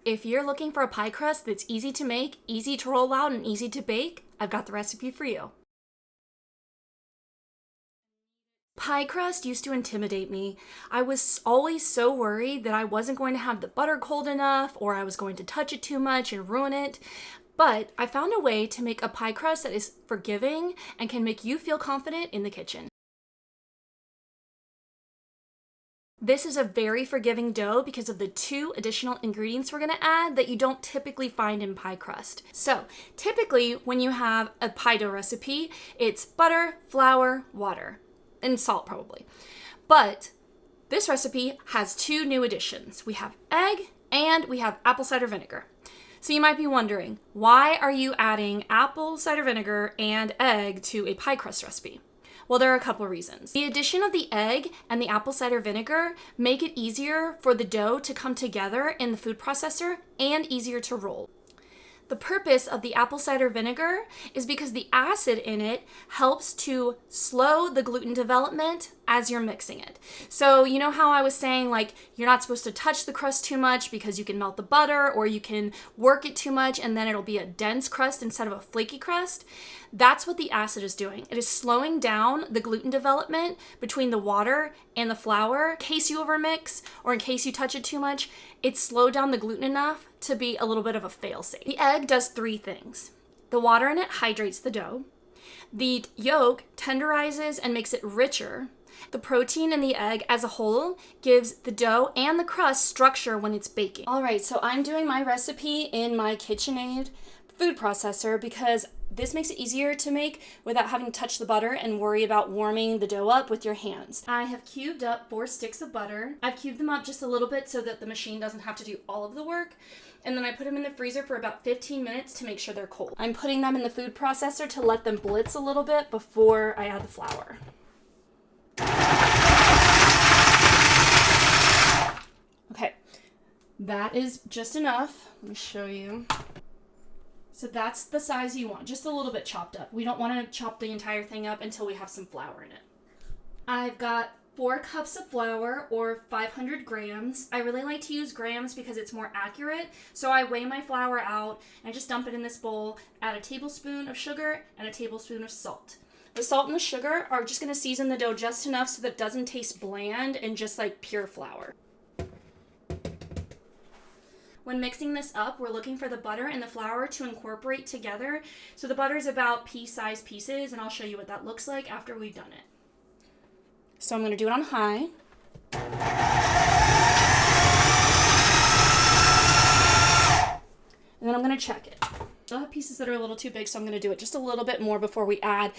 If you're looking for a pie crust that's easy to make, easy to roll out, and easy to bake, I've got the recipe for you. Pie crust used to intimidate me. I was always so worried that I wasn't going to have the butter cold enough or I was going to touch it too much and ruin it. But I found a way to make a pie crust that is forgiving and can make you feel confident in the kitchen. This is a very forgiving dough because of the 2 additional ingredients we're going to add that you don't typically find in pie crust. So typically when you have a pie dough recipe, it's butter, flour, water, and salt probably. But this recipe has 2 new additions. We have egg and we have apple cider vinegar. So you might be wondering, why are you adding apple cider vinegar and egg to a pie crust recipe? Well, there are a couple of reasons. The addition of the egg and the apple cider vinegar make it easier for the dough to come together in the food processor and easier to roll. The purpose of the apple cider vinegar is because the acid in it helps to slow the gluten development as you're mixing it. So you know how I was saying like you're not supposed to touch the crust too much because you can melt the butter or you can work it too much and then it'll be a dense crust instead of a flaky crust? That's what the acid is doing. It is slowing down the gluten development between the water and the flour. In case you overmix or in case you touch it too much, it's slowed down the gluten enough to be a little bit of a fail-safe. The egg does 3 things. The water in it hydrates the dough. The yolk tenderizes and makes it richer. The protein in the egg as a whole gives the dough and the crust structure when it's baking. All right, so I'm doing my recipe in my KitchenAid food processor because this makes it easier to make without having to touch the butter and worry about warming the dough up with your hands. I have cubed up 4 sticks of butter. I've cubed them up just a little bit so that the machine doesn't have to do all of the work. And then I put them in the freezer for about 15 minutes to make sure they're cold. I'm putting them in the food processor to let them blitz a little bit before I add the flour. Okay, that is just enough. Let me show you. So that's the size you want, just a little bit chopped up. We don't want to chop the entire thing up until we have some flour in it. I've got 4 cups of flour or 500 grams. I really like to use grams because it's more accurate. So I weigh my flour out and just dump it in this bowl, add a tablespoon of sugar and a tablespoon of salt. The salt and the sugar are just going to season the dough just enough so that it doesn't taste bland and just like pure flour. When mixing this up, we're looking for the butter and the flour to incorporate together. So the butter is about pea-sized pieces, and I'll show you what that looks like after we've done it. So I'm going to do it on high. And then I'm going to check it. Still have pieces that are a little too big, so I'm going to do it just a little bit more before we add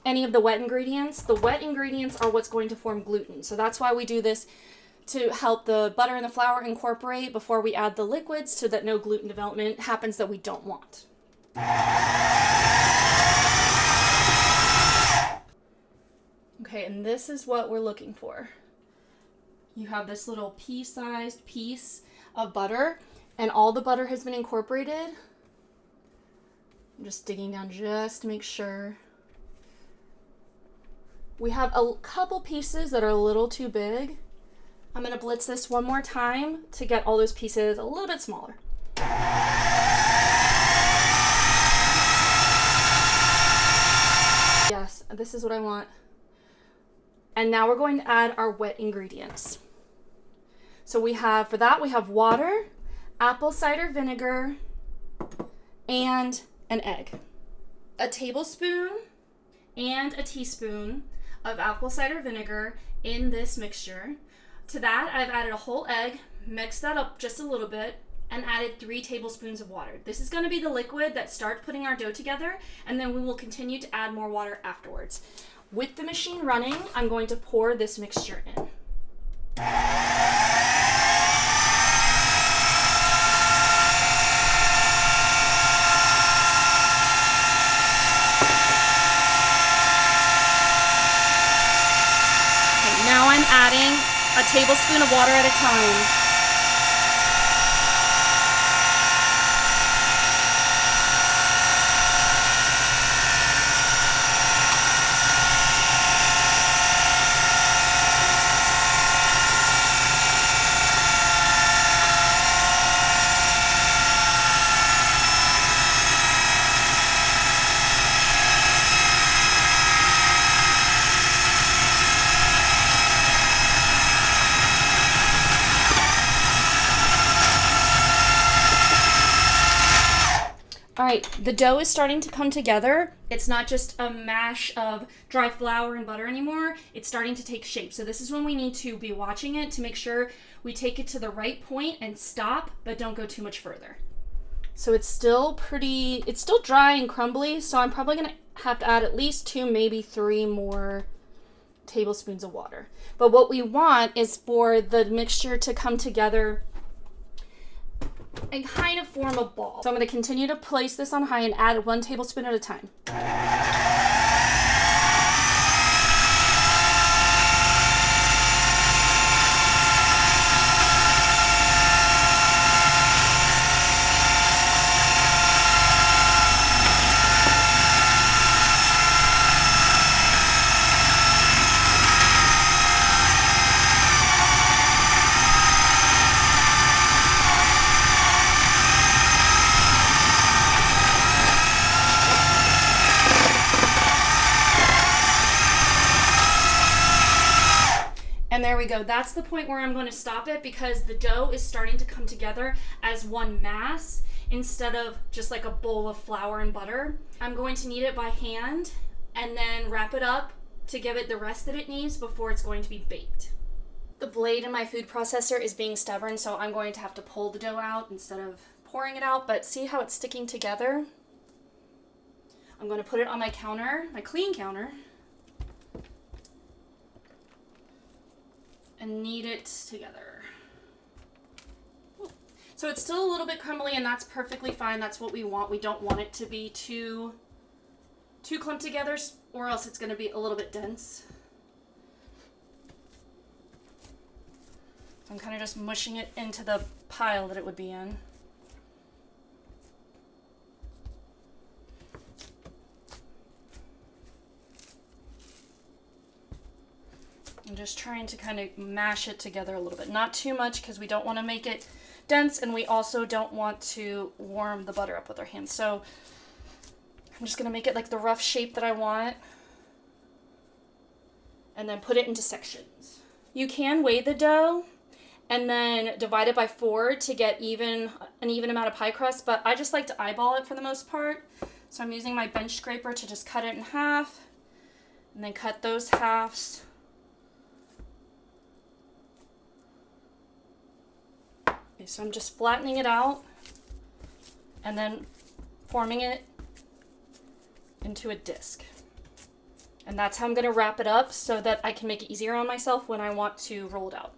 any of the wet ingredients. The wet ingredients are what's going to form gluten. So that's why we do this, to help the butter and the flour incorporate before we add the liquids so that no gluten development happens that we don't want. Okay, and this is what we're looking for. You have this little pea-sized piece of butter, and all the butter has been incorporated. I'm just digging down just to make sure. We have a couple pieces that are a little too big. I'm going to blitz this one more time to get all those pieces a little bit smaller. Yes, this is what I want. And now we're going to add our wet ingredients. So we have water, apple cider vinegar, and an egg. A tablespoon and a teaspoon of apple cider vinegar in this mixture. To that, I've added a whole egg, mixed that up just a little bit, and added 3 tablespoons of water. This is going to be the liquid that starts putting our dough together, and then we will continue to add more water afterwards. With the machine running, I'm going to pour this mixture in. Now I'm adding a tablespoon of water at a time. All right, the dough is starting to come together. It's not just a mash of dry flour and butter anymore. It's starting to take shape. So this is when we need to be watching it to make sure we take it to the right point and stop, but don't go too much further. So it's still dry and crumbly, so I'm probably gonna have to add at least 2, maybe 3 more tablespoons of water. But what we want is for the mixture to come together and kind of form a ball. So I'm going to continue to place this on high and add 1 tablespoon at a time. And there we go. That's the point where I'm going to stop it because the dough is starting to come together as one mass instead of just like a bowl of flour and butter. I'm going to knead it by hand and then wrap it up to give it the rest that it needs before it's going to be baked. The blade in my food processor is being stubborn, so I'm going to have to pull the dough out instead of pouring it out, but see how it's sticking together? I'm going to put it on my counter, my clean counter, and knead it together. So it's still a little bit crumbly, and that's perfectly fine. That's what we want. We don't want it to be too clumped together, or else it's going to be a little bit dense. I'm kind of just mushing it into the pile that it would be in. I'm just trying to kind of mash it together a little bit. Not too much because we don't want to make it dense, and we also don't want to warm the butter up with our hands. So I'm just going to make it like the rough shape that I want and then put it into sections. You can weigh the dough and then divide it by 4 to get an even amount of pie crust, but I just like to eyeball it for the most part. So I'm using my bench scraper to just cut it in half and then cut those halves. Okay, so I'm just flattening it out and then forming it into a disc. And that's how I'm going to wrap it up so that I can make it easier on myself when I want to roll it out.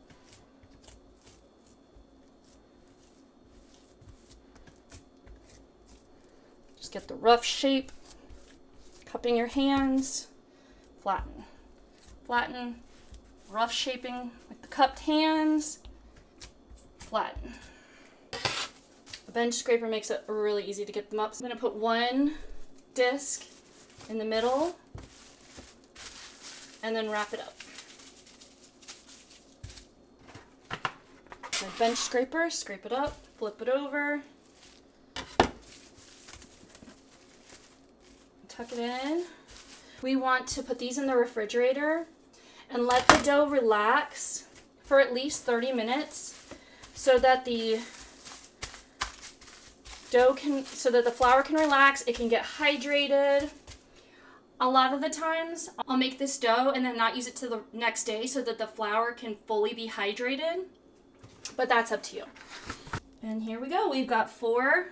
Just get the rough shape, cupping your hands, flatten, flatten, rough shaping with the cupped hands, flatten. The bench scraper makes it really easy to get them up. So I'm going to put 1 disc in the middle and then wrap it up. My bench scraper, scrape it up, flip it over, tuck it in. We want to put these in the refrigerator and let the dough relax for at least 30 minutes so that the flour can relax, it can get hydrated. A lot of the times I'll make this dough and then not use it till the next day so that the flour can fully be hydrated, but that's up to you. And here we go. We've got 4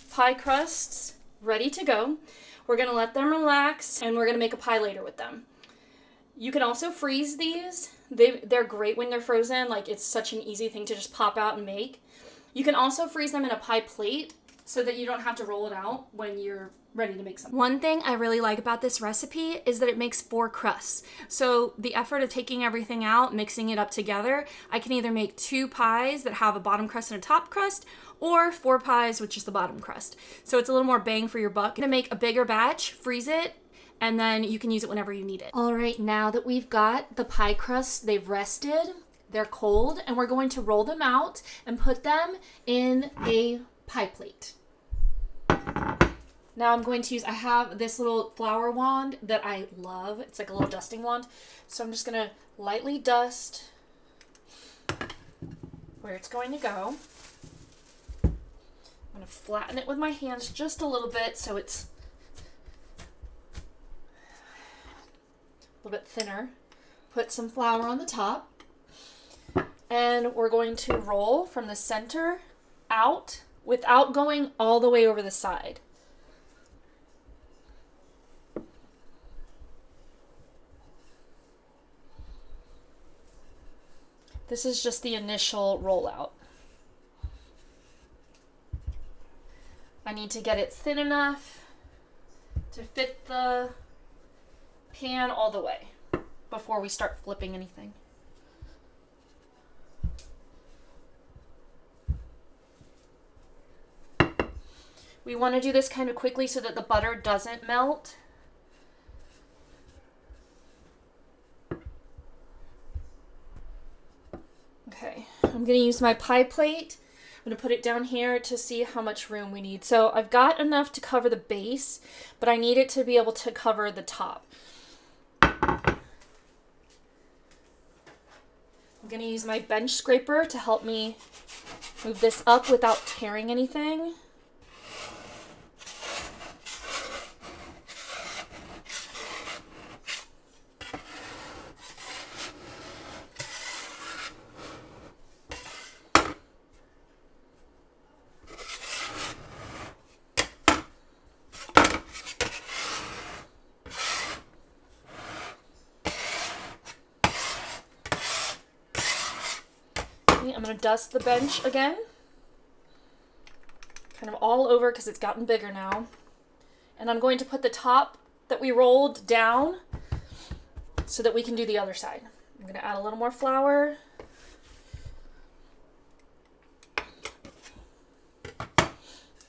pie crusts ready to go. We're gonna let them relax and we're gonna make a pie later with them. You can also freeze these. They're great when they're frozen. Like, it's such an easy thing to just pop out and make. You can also freeze them in a pie plate so that you don't have to roll it out when you're ready to make something. One thing I really like about this recipe is that it makes 4 crusts. So the effort of taking everything out, mixing it up together, I can either make 2 pies that have a bottom crust and a top crust, or 4 pies with just the bottom crust. So it's a little more bang for your buck. I'm gonna make a bigger batch, freeze it, and then you can use it whenever you need it. All right, now that we've got the pie crusts, they've rested, they're cold, and we're going to roll them out and put them in a pie plate. Now I'm going to use, I have this little flour wand that I love. It's like a little dusting wand. So I'm just gonna lightly dust where it's going to go. I'm gonna flatten it with my hands just a little bit so it's a little bit thinner. Put some flour on the top. And we're going to roll from the center out without going all the way over the side. This is just the initial rollout. I need to get it thin enough to fit the pan all the way before we start flipping anything. We want to do this kind of quickly so that the butter doesn't melt. Okay, I'm going to use my pie plate. I'm going to put it down here to see how much room we need. So I've got enough to cover the base, but I need it to be able to cover the top. I'm going to use my bench scraper to help me move this up without tearing anything. I'm going to dust the bench again, kind of all over because it's gotten bigger now. And I'm going to put the top that we rolled down so that we can do the other side. I'm going to add a little more flour.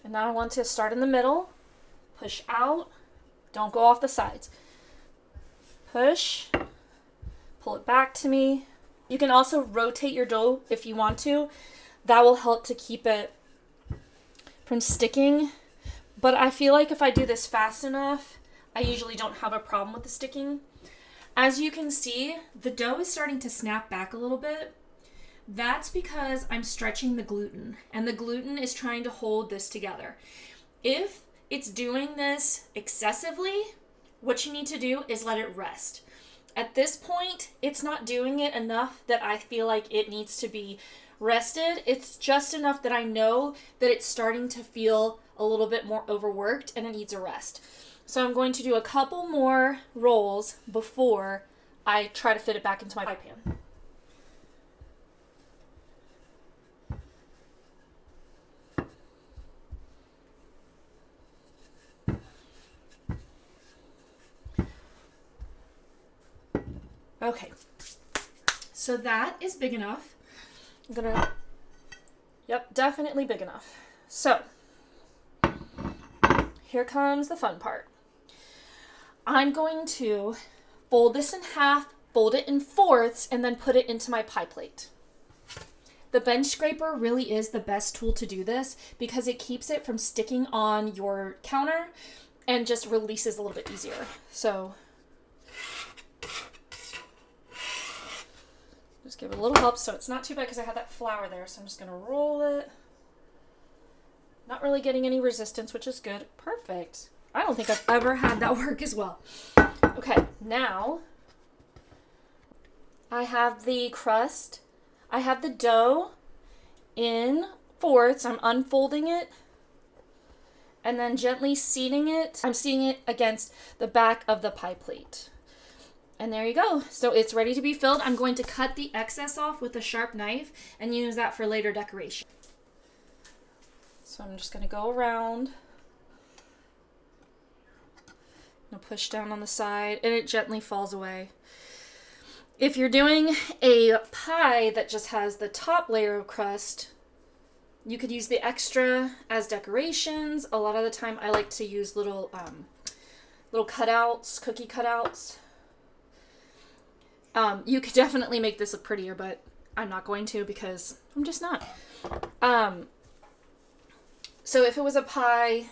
And now I want to start in the middle, push out, don't go off the sides. Push, pull it back to me. You can also rotate your dough if you want to. That will help to keep it from sticking. But I feel like if I do this fast enough, I usually don't have a problem with the sticking. As you can see, the dough is starting to snap back a little bit. That's because I'm stretching the gluten, and the gluten is trying to hold this together. If it's doing this excessively, what you need to do is let it rest. At this point, it's not doing it enough that I feel like it needs to be rested. It's just enough that I know that it's starting to feel a little bit more overworked and it needs a rest. So I'm going to do a couple more rolls before I try to fit it back into my pie pan. Okay, so that is big enough. I'm gonna, yep, definitely big enough. So, here comes the fun part. I'm going to fold this in half, fold it in fourths, and then put it into my pie plate. The bench scraper really is the best tool to do this because it keeps it from sticking on your counter and just releases a little bit easier. So, just give it a little help so it's not too bad because I had that flour there. So I'm just going to roll it. Not really getting any resistance, which is good. Perfect. I don't think I've ever had that work as well. Okay, now I have the crust. I have the dough in fourths. I'm unfolding it and then gently seating it. I'm seating it against the back of the pie plate. And there you go. So it's ready to be filled. I'm going to cut the excess off with a sharp knife and use that for later decoration. So I'm just going to go around. I'm going to push down on the side and it gently falls away. If you're doing a pie that just has the top layer of crust, you could use the extra as decorations. A lot of the time I like to use little cutouts, cookie cutouts. You could definitely make this look prettier, but I'm not going to because I'm just not. So if it was a pie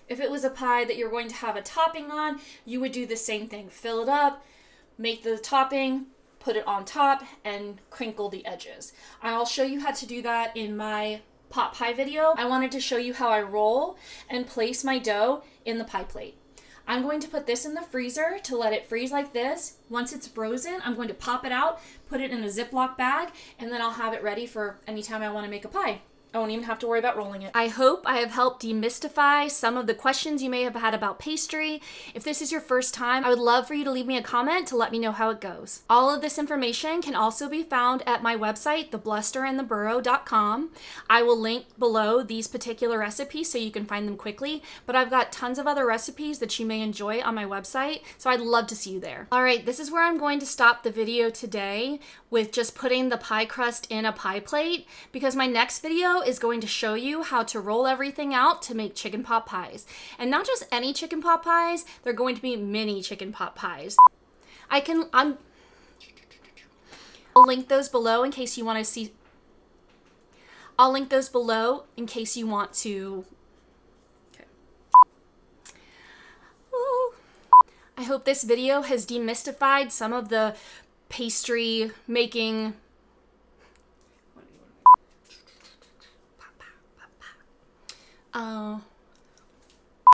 that you're going to have a topping on, you would do the same thing. Fill it up, make the topping, put it on top, and crinkle the edges. I'll show you how to do that in my pot pie video, I wanted to show you how I roll and place my dough in the pie plate. I'm going to put this in the freezer to let it freeze like this. Once it's frozen, I'm going to pop it out, put it in a Ziploc bag, and then I'll have it ready for anytime I want to make a pie. I won't even have to worry about rolling it. I hope I have helped demystify some of the questions you may have had about pastry. If this is your first time, I would love for you to leave me a comment to let me know how it goes. All of this information can also be found at my website, theblusterandtheburrow.com. I will link below these particular recipes so you can find them quickly, but I've got tons of other recipes that you may enjoy on my website, so I'd love to see you there. All right, this is where I'm going to stop the video today with just putting the pie crust in a pie plate, because my next video is going to show you how to roll everything out to make chicken pot pies. And not just any chicken pot pies, they're going to be mini chicken pot pies. I'll link those below in case you want to see. I'll link those below in case you want to. Okay. Woo. I hope this video has demystified some of the pastry making. Oh.